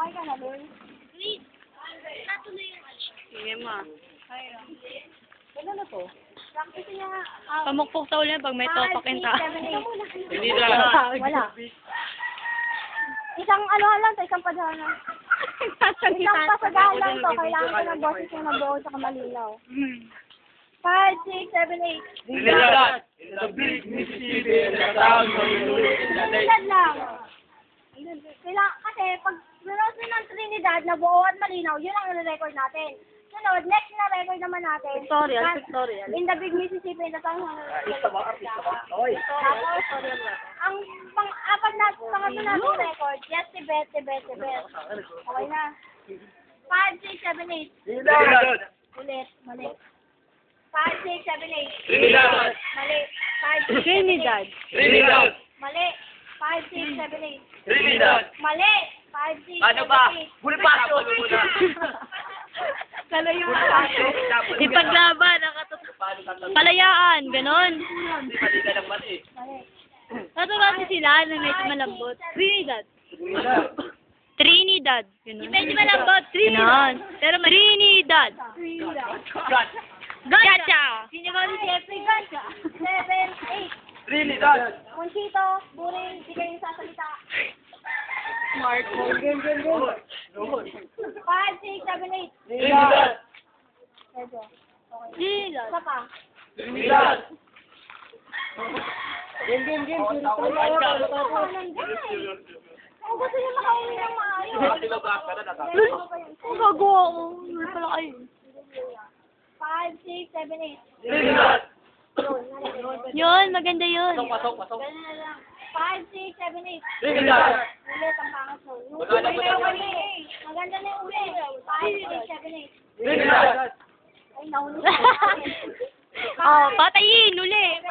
Okay ka na, Lul? Wait. Natuloy yung ano. Sige ma. Ano na to? Practice niya nga. Pamukpok sa ulo pag may topak yung tao. Hindi na. Wala. Isang ano lang to, isang padahan lang. Isang pasadahan lang to. Kailangan ko ng boses yung nabuo sa malinaw. 5, 6, 7, 8. Trinidad. In the big Mississippi, in the town of Trinidad lang. Kailangan, kasi pag pronounce ng Trinidad na buo at malinaw, yun ang record natin. Sunod, next na record naman natin. Pictorial. In the big Mississippi, in the town of Tapos, ang pang-apat na, pangatlo natin record, yes, Tibet. Okay na. 5, 6, 7, 8. Trinidad. Ulit, mali. 5, 6, 7, 8. Trinidad. Mali. 5, 6, 7, 8. Trinidad. Trinidad. Mali. 5, 6, 7, 8. Trinidad. Mali. 5, 6, 7, 8. Ano ba? Bulbaso muna. Kalayo ka. Ipaglaban. Kalayaan. Ganon. Hindi mali ka lang mali. Mali. Naturati sila na medyo malambot. Trinidad. Trinidad. Ganon. Medyo malambot. Ganon. Pero Trinidad. God. Gotcha! Sino ba si Jeffrey Gotcha? 7, 8. Trinidad. Monchito, Buring, di kayo sasalita. Smart. 5, 6, 7, 8. Trinidad. Medyo. Okay. Trinidad. Isa pa. Trinidad. Kung gusto niyo makauwi ng maayos. Ang gagawa ko. Wala pala kayo. 5, 6, 7, 8. Trinidad. Yun, maganda yun. Pasok. 5, 6, 7, 8. Trinidad. Ulit ang pangat mo. Maganda po yan. Maganda na yung uli. 5, 6, 7, 8. Trinidad. Ay, nauna. Oh, patayin, uli.